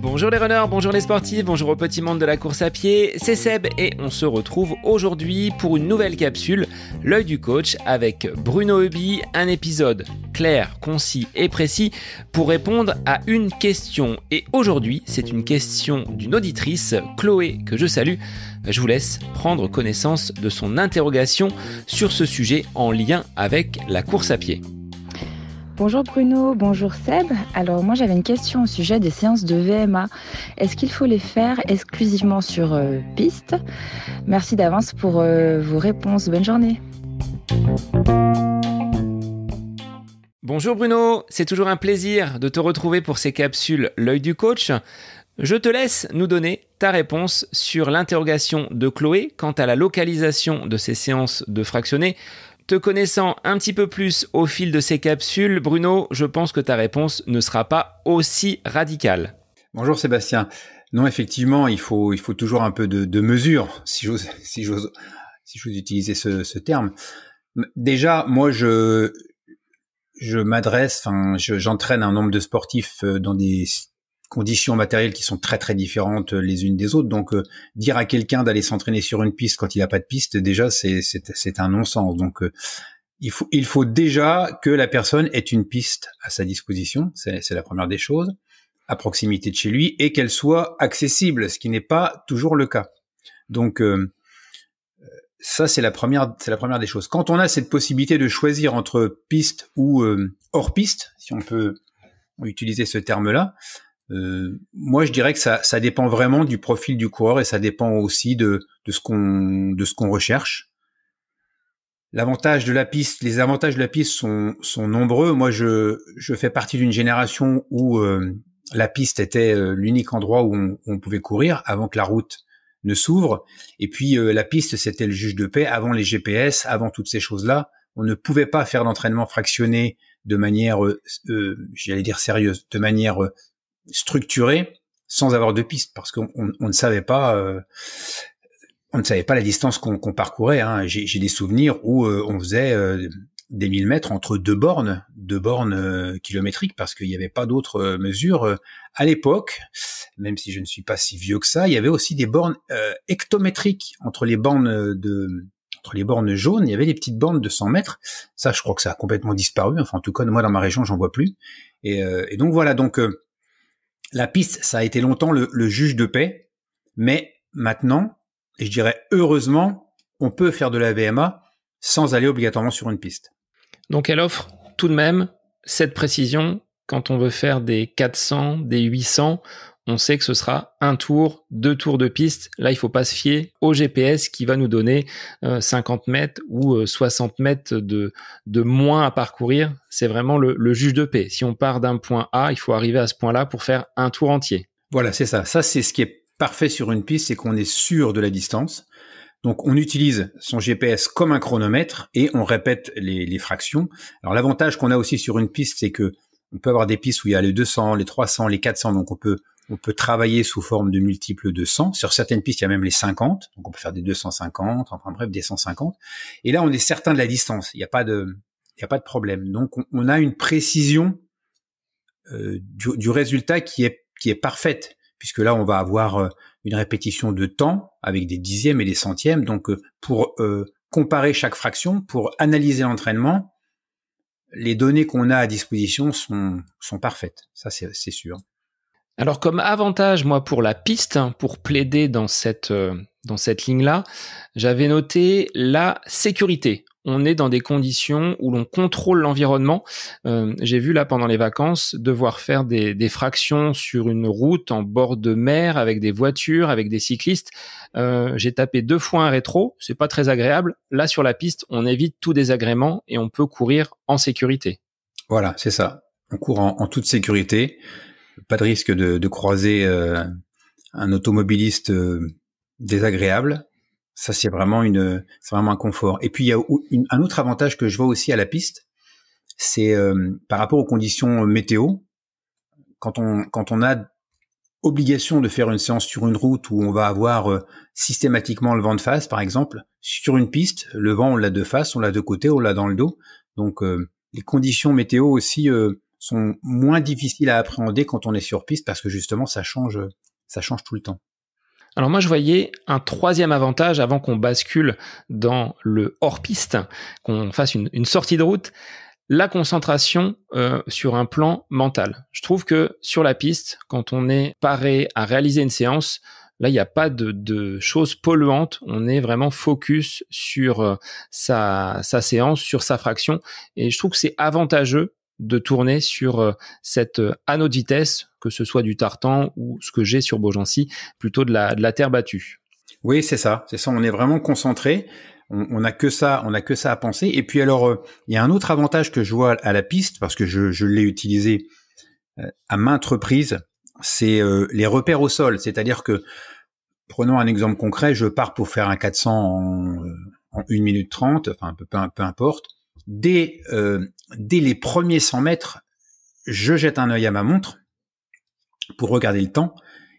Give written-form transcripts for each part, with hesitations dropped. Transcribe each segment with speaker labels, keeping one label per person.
Speaker 1: Bonjour les runners, bonjour les sportifs, bonjour au petit monde de la course à pied, c'est Seb et on se retrouve aujourd'hui pour une nouvelle capsule, l'œil du coach avec Bruno Heuby, un épisode clair, concis et précis pour répondre à une question. Et aujourd'hui, c'est une question d'une auditrice, Chloé, que je salue. Je vous laisse prendre connaissance de son interrogation sur ce sujet en lien avec la course à pied.
Speaker 2: Bonjour Bruno, bonjour Seb. Alors moi j'avais une question au sujet des séances de VMA. Est-ce qu'il faut les faire exclusivement sur piste ? Merci d'avance pour vos réponses. Bonne journée.
Speaker 1: Bonjour Bruno, c'est toujours un plaisir de te retrouver pour ces capsules L'œil du coach. Je te laisse nous donner ta réponse sur l'interrogation de Chloé quant à la localisation de ces séances de fractionnés. Te connaissant un petit peu plus au fil de ces capsules, Bruno, je pense que ta réponse ne sera pas aussi radicale.
Speaker 3: Bonjour Sébastien. Non, effectivement, il faut toujours un peu de mesure, si j'ose utiliser ce terme. Déjà, moi, j'entraîne un nombre de sportifs dans des conditions matérielles qui sont très très différentes les unes des autres. Donc, dire à quelqu'un d'aller s'entraîner sur une piste quand il n'a pas de piste, déjà, c'est un non-sens. Donc, il faut déjà que la personne ait une piste à sa disposition. C'est la première des choses, à proximité de chez lui, et qu'elle soit accessible, ce qui n'est pas toujours le cas. Donc, ça, c'est la première des choses. Quand on a cette possibilité de choisir entre piste ou hors piste, si on peut utiliser ce terme-là, moi, je dirais que ça dépend vraiment du profil du coureur et ça dépend aussi de ce qu'on recherche. Les avantages de la piste sont nombreux. Moi, je fais partie d'une génération où la piste était l'unique endroit où on pouvait courir avant que la route ne s'ouvre. Et puis, la piste, c'était le juge de paix avant les GPS, avant toutes ces choses-là. On ne pouvait pas faire d'entraînement fractionné de manière, j'allais dire sérieuse, de manière structuré sans avoir de piste parce qu'on ne savait pas la distance qu'on parcourait, hein. J'ai des souvenirs où on faisait des 1000 mètres entre deux bornes kilométriques parce qu'il n'y avait pas d'autres mesures à l'époque. Même si je ne suis pas si vieux que ça, il y avait aussi des bornes hectométriques entre les bornes jaunes. Il y avait des petites bornes de 100 mètres. Ça, je crois que ça a complètement disparu. Enfin, en tout cas, moi dans ma région, j'en vois plus. Et donc voilà. Donc la piste, ça a été longtemps le juge de paix, mais maintenant, et je dirais heureusement, on peut faire de la VMA sans aller obligatoirement sur une piste.
Speaker 1: Donc elle offre tout de même cette précision, quand on veut faire des 400, des 800, on sait que ce sera un tour, 2 tours de piste. Là, il faut pas se fier au GPS qui va nous donner 50 mètres ou 60 mètres de moins à parcourir. C'est vraiment le juge de paix. Si on part d'un point A, il faut arriver à ce point-là pour faire un tour entier.
Speaker 3: Voilà, c'est ça. Ça, c'est ce qui est parfait sur une piste, c'est qu'on est sûr de la distance. Donc, on utilise son GPS comme un chronomètre et on répète les fractions. Alors, l'avantage qu'on a aussi sur une piste, c'est que on peut avoir des pistes où il y a les 200, les 300, les 400. Donc, on peut travailler sous forme de multiples de 100. Sur certaines pistes, il y a même les 50. Donc, on peut faire des 250, enfin bref, des 150. Et là, on est certain de la distance. Il n'y a pas de problème. Donc, on a une précision du résultat qui est parfaite, puisque là, on va avoir une répétition de temps avec des dixièmes et des centièmes. Donc, pour comparer chaque fraction, pour analyser l'entraînement, les données qu'on a à disposition sont parfaites. Ça, c'est sûr.
Speaker 1: Alors comme avantage, moi, pour la piste, pour plaider dans cette ligne-là, j'avais noté la sécurité. On est dans des conditions où l'on contrôle l'environnement. J'ai vu là pendant les vacances devoir faire des fractions sur une route en bord de mer avec des voitures, avec des cyclistes. J'ai tapé 2 fois un rétro, c'est pas très agréable. Là sur la piste, on évite tout désagrément et on peut courir en sécurité.
Speaker 3: Voilà, c'est ça. On court en toute sécurité. Pas de risque de croiser un automobiliste désagréable. Ça, c'est vraiment un confort. Et puis, il y a un autre avantage que je vois aussi à la piste, c'est par rapport aux conditions météo. Quand on a obligation de faire une séance sur une route où on va avoir systématiquement le vent de face, par exemple, sur une piste, le vent, on l'a de face, on l'a de côté, on l'a dans le dos. Donc, les conditions météo aussi sont moins difficiles à appréhender quand on est sur piste parce que justement ça change tout le temps.
Speaker 1: Alors moi, je voyais un troisième avantage avant qu'on bascule dans le hors-piste, qu'on fasse une sortie de route, la concentration sur un plan mental. Je trouve que sur la piste, quand on est paré à réaliser une séance, là, il n'y a pas de choses polluantes. On est vraiment focus sur sa séance, sur sa fraction. Et je trouve que c'est avantageux de tourner sur cette anneau de vitesse, que ce soit du tartan ou ce que j'ai sur Beaugency, plutôt de la terre battue.
Speaker 3: Oui, c'est ça. On est vraiment concentré. On n'a que ça à penser. Et puis alors, il y a un autre avantage que je vois à la piste, parce que je l'ai utilisé à maintes reprises, c'est les repères au sol. C'est-à-dire que, prenons un exemple concret, je pars pour faire un 400 en 1 minute 30, enfin peu importe. Dès les premiers 100 mètres, je jette un œil à ma montre pour regarder le temps.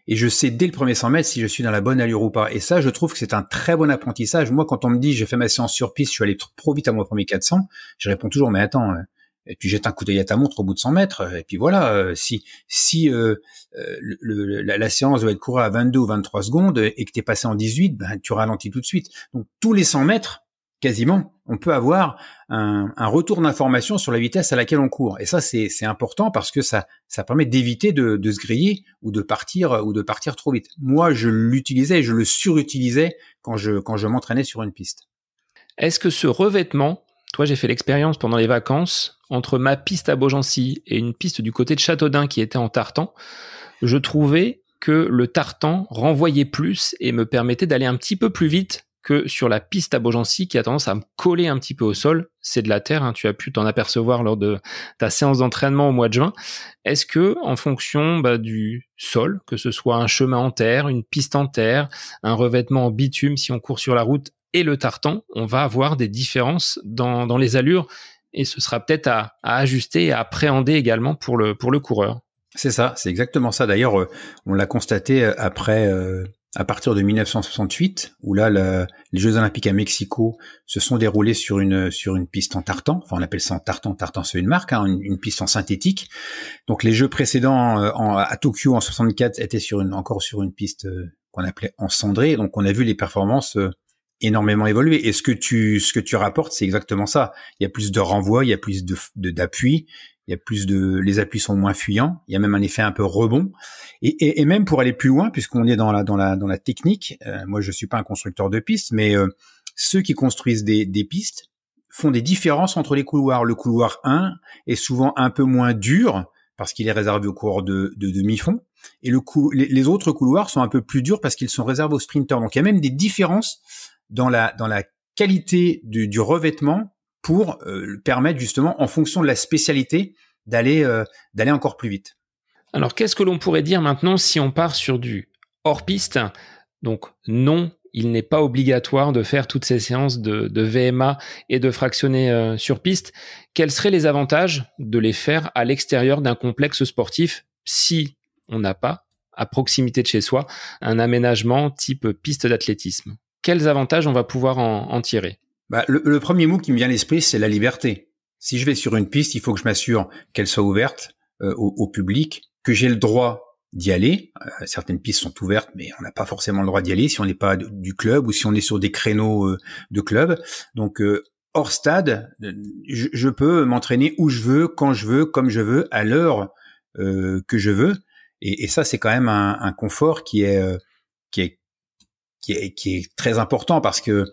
Speaker 3: Et je sais dès le premier 100 mètres si je suis dans la bonne allure ou pas. Et ça, je trouve que c'est un très bon apprentissage. Moi, quand on me dit j'ai fait ma séance sur piste, je suis allé trop vite à mon premier 400, je réponds toujours mais attends, et tu jettes un coup d'œil à ta montre au bout de 100 mètres, et puis voilà. Si la séance doit être courue à 22 ou 23 secondes et que t'es passé en 18, ben tu ralentis tout de suite. Donc tous les 100 mètres, quasiment, on peut avoir un retour d'information sur la vitesse à laquelle on court. Et ça, c'est important parce que ça permet d'éviter de se griller ou de partir trop vite. Moi, je l'utilisais et je le surutilisais quand je m'entraînais sur une piste.
Speaker 1: Est-ce que ce revêtement, toi, j'ai fait l'expérience pendant les vacances, entre ma piste à Beaugency et une piste du côté de Châteaudun qui était en tartan, je trouvais que le tartan renvoyait plus et me permettait d'aller un petit peu plus vite que sur la piste à Beaugency qui a tendance à me coller un petit peu au sol. C'est de la terre, hein, tu as pu t'en apercevoir lors de ta séance d'entraînement au mois de juin. Est-ce que, en fonction du sol, que ce soit un chemin en terre, une piste en terre, un revêtement en bitume si on court sur la route et le tartan, on va avoir des différences dans les allures et ce sera peut-être à ajuster et à appréhender également pour le coureur.
Speaker 3: C'est ça, c'est exactement ça. D'ailleurs, on l'a constaté après... à partir de 1968, où là, les Jeux Olympiques à Mexico se sont déroulés sur une piste en tartan. Enfin, on appelle ça en tartan. Tartan, c'est une marque, hein, une piste en synthétique. Donc, les Jeux précédents à Tokyo en 64 étaient encore sur une piste qu'on appelait en cendré. Donc, on a vu les performances énormément évoluer. Et ce que tu rapportes, c'est exactement ça. Il y a plus de renvoi, il y a plus d'appui. Il y a les appuis sont moins fuyants. Il y a même un effet un peu rebond. Et même pour aller plus loin, puisqu'on est dans la technique, moi je suis pas un constructeur de pistes, mais ceux qui construisent des pistes font des différences entre les couloirs. Le couloir 1 est souvent un peu moins dur parce qu'il est réservé aux coureurs de demi-fond. Et les autres couloirs sont un peu plus durs parce qu'ils sont réservés aux sprinteurs. Donc il y a même des différences dans la qualité du revêtement pour permettre justement, en fonction de la spécialité, d'aller encore plus vite.
Speaker 1: Alors, qu'est-ce que l'on pourrait dire maintenant si on part sur du hors-piste ? Donc, non, il n'est pas obligatoire de faire toutes ces séances de VMA et de fractionner sur piste. Quels seraient les avantages de les faire à l'extérieur d'un complexe sportif si on n'a pas, à proximité de chez soi, un aménagement type piste d'athlétisme ? Quels avantages on va pouvoir en tirer ?
Speaker 3: Le premier mot qui me vient à l'esprit, c'est la liberté. Si je vais sur une piste, il faut que je m'assure qu'elle soit ouverte au public, que j'ai le droit d'y aller. Certaines pistes sont ouvertes, mais on n'a pas forcément le droit d'y aller si on n'est pas du club ou si on est sur des créneaux de club. Donc, hors stade, je peux m'entraîner où je veux, quand je veux, comme je veux, à l'heure que je veux. Et ça, c'est quand même un confort qui est très important parce que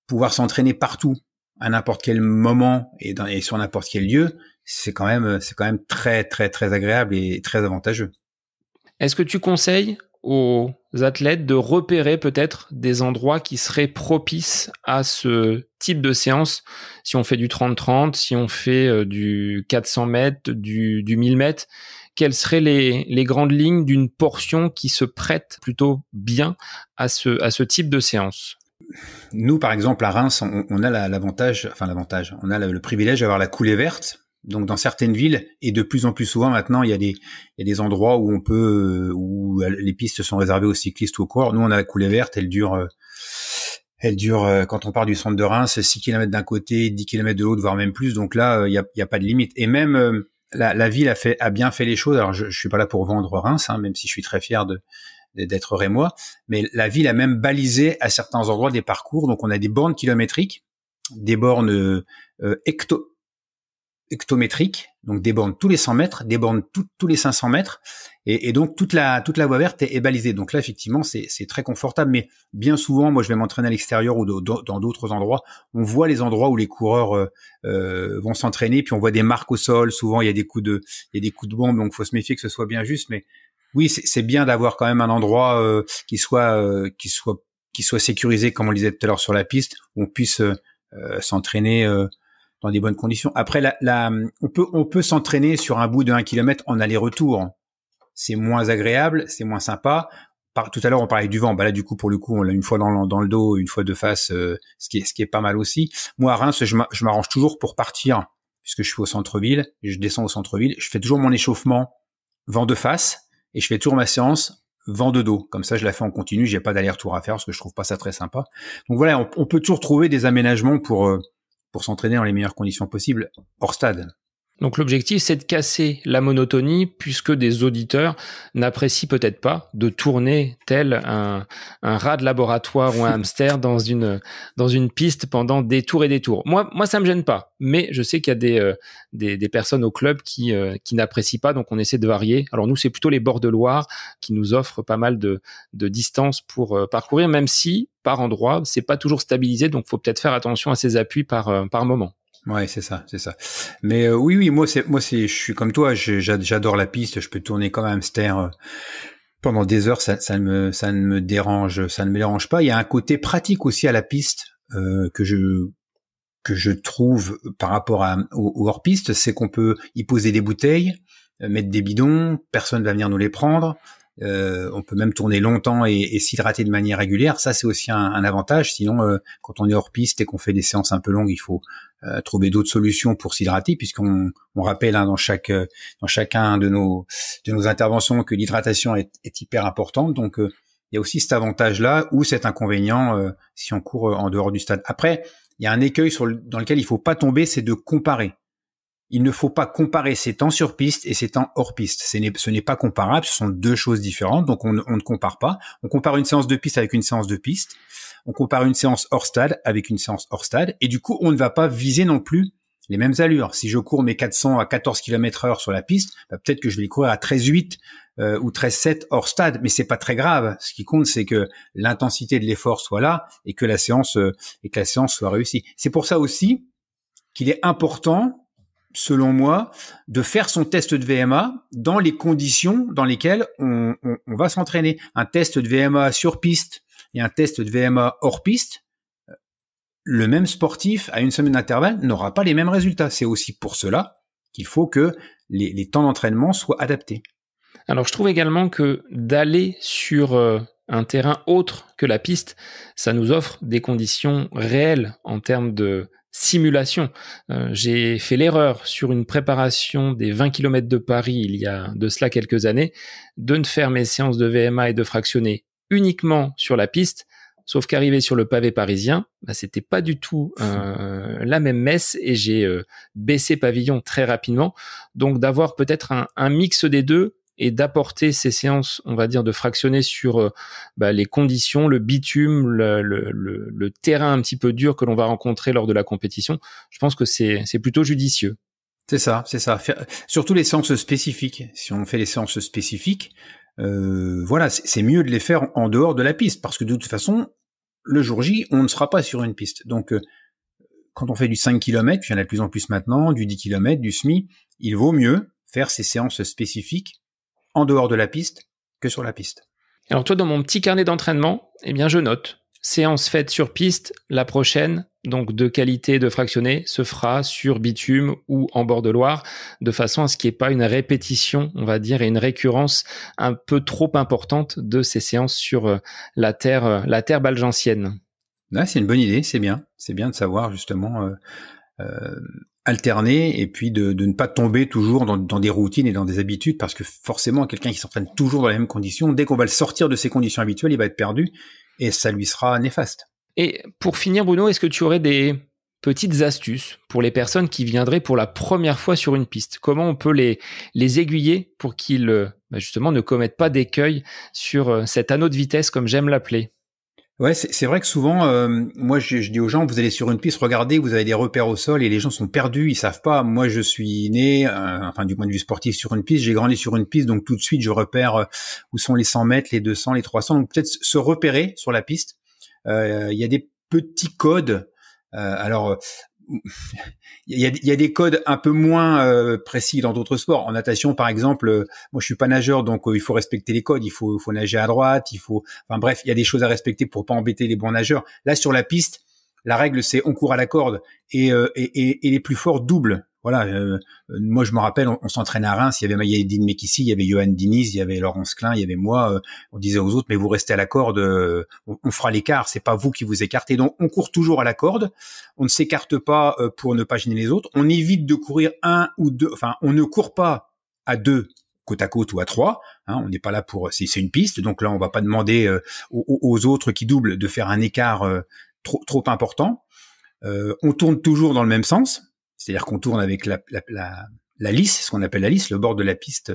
Speaker 3: pouvoir s'entraîner partout, à n'importe quel moment et sur n'importe quel lieu, c'est quand même très très très agréable et très avantageux.
Speaker 1: Est-ce que tu conseilles aux athlètes de repérer peut-être des endroits qui seraient propices à ce type de séance? Si on fait du 30-30, si on fait du 400 mètres, du 1000 mètres, quelles seraient les grandes lignes d'une portion qui se prête plutôt bien à ce type de séance?
Speaker 3: Nous, par exemple, à Reims, on a l'avantage, on a le privilège d'avoir la coulée verte. Donc, dans certaines villes, et de plus en plus souvent maintenant, il y a des endroits où où les pistes sont réservées aux cyclistes ou aux coureurs. Nous, on a la coulée verte, elle dure, quand on part du centre de Reims, 6 km d'un côté, 10 km de l'autre, voire même plus. Donc là, il y a pas de limite. Et même la ville a bien fait les choses. Alors je suis pas là pour vendre Reims, hein, même si je suis très fier d'être rémois, mais la ville a même balisé à certains endroits des parcours. Donc on a des bornes kilométriques, des bornes hectométriques, donc des bornes tous les 100 mètres, des bornes tous les 500 mètres, et donc toute la voie verte est balisée. Donc là, effectivement, c'est très confortable. Mais bien souvent, moi, je vais m'entraîner à l'extérieur ou dans d'autres endroits. On voit les endroits où les coureurs vont s'entraîner, puis on voit des marques au sol. Souvent, il y a des coups de bombe, donc faut se méfier que ce soit bien juste. Mais oui, c'est bien d'avoir quand même un endroit qui soit sécurisé, comme on le disait tout à l'heure sur la piste, où on puisse s'entraîner dans des bonnes conditions. Après, on peut s'entraîner sur un bout de 1 kilomètre en aller-retour. C'est moins agréable, c'est moins sympa. Tout à l'heure, on parlait du vent. Bah là, du coup, pour le coup, on l'a une fois dans le dos, une fois de face, ce qui est pas mal aussi. Moi, à Reims, je m'arrange toujours pour partir, puisque je suis au centre-ville, je descends au centre-ville. Je fais toujours mon échauffement vent de face et je fais toujours ma séance vent de dos. Comme ça, je la fais en continu. J'ai pas d'aller-retour à faire parce que je trouve pas ça très sympa. Donc voilà, on peut toujours trouver des aménagements pour s'entraîner dans les meilleures conditions possibles hors stade.
Speaker 1: Donc l'objectif, c'est de casser la monotonie, puisque des auditeurs n'apprécient peut-être pas de tourner tel un rat de laboratoire ou un hamster dans une piste pendant des tours et des tours. Moi, ça me gêne pas, mais je sais qu'il y a des personnes au club qui n'apprécient pas, donc on essaie de varier. Alors nous, c'est plutôt les bords de Loire qui nous offrent pas mal de distance pour parcourir, même si par endroit, c'est pas toujours stabilisé, donc faut peut-être faire attention à ses appuis par moment.
Speaker 3: Ouais, c'est ça. Mais oui, moi, je suis comme toi. J'adore la piste. Je peux tourner comme un hamster pendant des heures. Ça ne me dérange pas. Il y a un côté pratique aussi à la piste que je trouve par rapport au hors-piste, c'est qu'on peut y poser des bouteilles, mettre des bidons. Personne va venir nous les prendre. On peut même tourner longtemps et s'hydrater de manière régulière. Ça, c'est aussi un avantage. Sinon, quand on est hors piste et qu'on fait des séances un peu longues, il faut trouver d'autres solutions pour s'hydrater, puisqu'on rappelle dans chacun de nos interventions que l'hydratation est hyper importante. Donc, il y a aussi cet avantage-là ou cet inconvénient si on court en dehors du stade. Après, il y a un écueil dans lequel il faut pas tomber, c'est de comparer. Il ne faut pas comparer ses temps sur piste et ses temps hors piste. Ce n'est pas comparable, ce sont deux choses différentes, donc on ne compare pas. On compare une séance de piste avec une séance de piste. On compare une séance hors stade avec une séance hors stade. Et du coup, on ne va pas viser non plus les mêmes allures. Si je cours mes 400 à 14 km/h sur la piste, peut-être que je vais les courir à 13,8 ou 13,7 hors stade, mais c'est pas très grave. Ce qui compte, c'est que l'intensité de l'effort soit là et que la séance soit réussie. C'est pour ça aussi qu'il est important, selon moi, de faire son test de VMA dans les conditions dans lesquelles on va s'entraîner. Un test de VMA sur piste et un test de VMA hors piste, le même sportif à une semaine d'intervalle n'aura pas les mêmes résultats. C'est aussi pour cela qu'il faut que les temps d'entraînement soient adaptés.
Speaker 1: Alors je trouve également que d'aller sur un terrain autre que la piste, ça nous offre des conditions réelles en termes de simulation. J'ai fait l'erreur sur une préparation des 20 km de Paris il y a de cela quelques années de ne faire mes séances de VMA et de fractionner uniquement sur la piste, sauf qu'arrivé sur le pavé parisien, c'était pas du tout la même messe et j'ai baissé pavillon très rapidement. Donc d'avoir peut-être un mix des deux et d'apporter ces séances, on va dire, de fractionner sur les conditions, le bitume, le terrain un petit peu dur que l'on va rencontrer lors de la compétition. Je pense que c'est plutôt judicieux.
Speaker 3: C'est ça. Surtout les séances spécifiques. Si on fait les séances spécifiques, c'est mieux de les faire en dehors de la piste, parce que de toute façon, le jour J, on ne sera pas sur une piste. Donc, quand on fait du 5 km, il y en a de plus en plus maintenant, du 10 km, du semi, il vaut mieux faire ces séances spécifiques en dehors de la piste que sur la piste.
Speaker 1: Alors toi, dans mon petit carnet d'entraînement, je note séance faite sur piste, la prochaine, donc de qualité de fractionné, se fera sur bitume ou en bord de Loire, de façon à ce qu'il n'y ait pas une répétition, on va dire, et une récurrence un peu trop importante de ces séances sur la terre balgentienne.
Speaker 3: Ouais, c'est une bonne idée, c'est bien de savoir justement alterner et puis de ne pas tomber toujours dans des routines et dans des habitudes, parce que forcément quelqu'un qui s'entraîne toujours dans les mêmes conditions, dès qu'on va le sortir de ses conditions habituelles, il va être perdu et ça lui sera néfaste.
Speaker 1: Et pour finir, Bruno, est-ce que tu aurais des petites astuces pour les personnes qui viendraient pour la première fois sur une piste? Comment on peut les aiguiller pour qu'ils justement ne commettent pas d'écueil sur cet anneau de vitesse, comme j'aime l'appeler?
Speaker 3: Ouais, c'est vrai que souvent, moi je dis aux gens, vous allez sur une piste, regardez, vous avez des repères au sol et les gens sont perdus, ils savent pas. Moi, je suis né, enfin du point de vue sportif, sur une piste, j'ai grandi sur une piste, donc tout de suite je repère où sont les 100 mètres, les 200, les 300. Donc peut-être se repérer sur la piste. Il y a des petits codes. Alors il y a des codes un peu moins précis dans d'autres sports. En natation, par exemple, moi je suis pas nageur, donc il faut respecter les codes. Il faut nager à droite. Enfin bref, il y a des choses à respecter pour pas embêter les bons nageurs. Là, sur la piste, la règle c'est on court à la corde et les plus forts doublent. Voilà. Moi je me rappelle, on s'entraîne à Reims. Il y avait Mayedine Mekissi, il y avait Johan Diniz, il y avait Laurence Klein, il y avait moi. On disait aux autres, mais vous restez à la corde, on fera l'écart. C'est pas vous qui vous écartez. Donc on court toujours à la corde. On ne s'écarte pas pour ne pas gêner les autres. On évite de courir un ou deux. Enfin, on ne court pas à deux côte à côte ou à trois. Hein, on n'est pas là pour. C'est une piste, donc là on va pas demander aux autres qui doublent de faire un écart trop important. On tourne toujours dans le même sens. C'est-à-dire qu'on tourne avec la lisse, ce qu'on appelle la lisse, le bord de la piste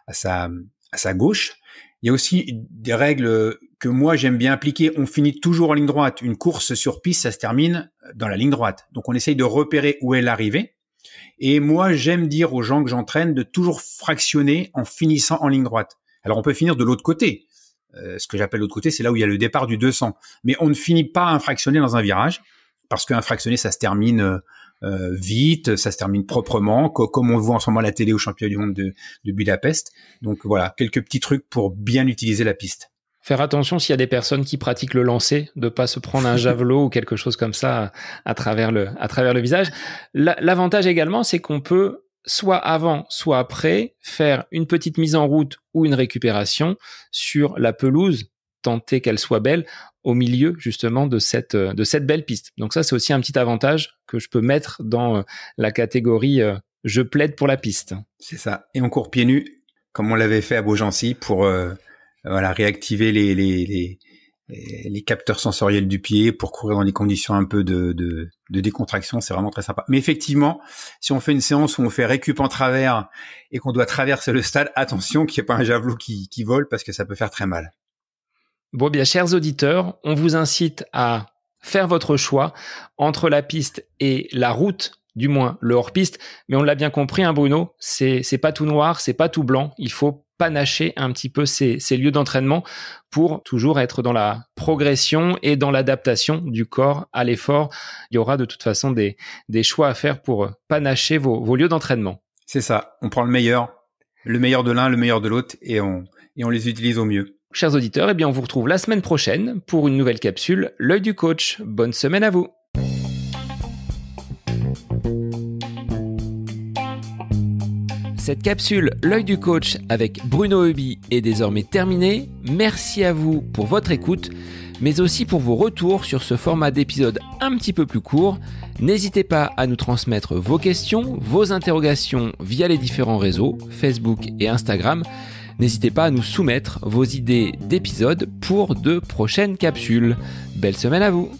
Speaker 3: à sa gauche. Il y a aussi des règles que moi j'aime bien appliquer. On finit toujours en ligne droite. Une course sur piste, ça se termine dans la ligne droite. Donc on essaye de repérer où est l'arrivée. Et moi j'aime dire aux gens que j'entraîne de toujours fractionner en finissant en ligne droite. Alors on peut finir de l'autre côté. Ce que j'appelle l'autre côté, c'est là où il y a le départ du 200. Mais on ne finit pas un fractionné dans un virage, parce qu'un fractionné, ça se termine vite, ça se termine proprement, comme on le voit en ce moment à la télé au championnat du monde de Budapest. Donc voilà, quelques petits trucs pour bien utiliser la piste.
Speaker 1: Faire attention s'il y a des personnes qui pratiquent le lancer, de pas se prendre un javelot ou quelque chose comme ça à travers le visage. L'avantage également, c'est qu'on peut soit avant, soit après faire une petite mise en route ou une récupération sur la pelouse, tenter qu'elle soit belle au milieu justement de cette belle piste. Donc ça, c'est aussi un petit avantage que je peux mettre dans la catégorie je plaide pour la piste.
Speaker 3: C'est ça. Et on court pieds nus, comme on l'avait fait à Beaugency pour réactiver les capteurs sensoriels du pied pour courir dans des conditions un peu de décontraction. C'est vraiment très sympa. Mais effectivement, si on fait une séance où on fait récup en travers et qu'on doit traverser le stade, attention qu'il n'y ait pas un javelot qui vole parce que ça peut faire très mal.
Speaker 1: Bon, bien, chers auditeurs, on vous incite à faire votre choix entre la piste et la route, du moins le hors-piste. Mais on l'a bien compris, hein, Bruno, c'est pas tout noir, c'est pas tout blanc. Il faut panacher un petit peu ces lieux d'entraînement pour toujours être dans la progression et dans l'adaptation du corps à l'effort. Il y aura de toute façon des choix à faire pour panacher vos lieux d'entraînement.
Speaker 3: C'est ça. On prend le meilleur de l'un, le meilleur de l'autre et on les utilise au mieux.
Speaker 1: Chers auditeurs, eh bien, on vous retrouve la semaine prochaine pour une nouvelle capsule, l'œil du coach. Bonne semaine à vous. Cette capsule, l'œil du coach avec Bruno Heuby est désormais terminée. Merci à vous pour votre écoute, mais aussi pour vos retours sur ce format d'épisode un petit peu plus court. N'hésitez pas à nous transmettre vos questions, vos interrogations via les différents réseaux, Facebook et Instagram. N'hésitez pas à nous soumettre vos idées d'épisodes pour de prochaines capsules. Belle semaine à vous!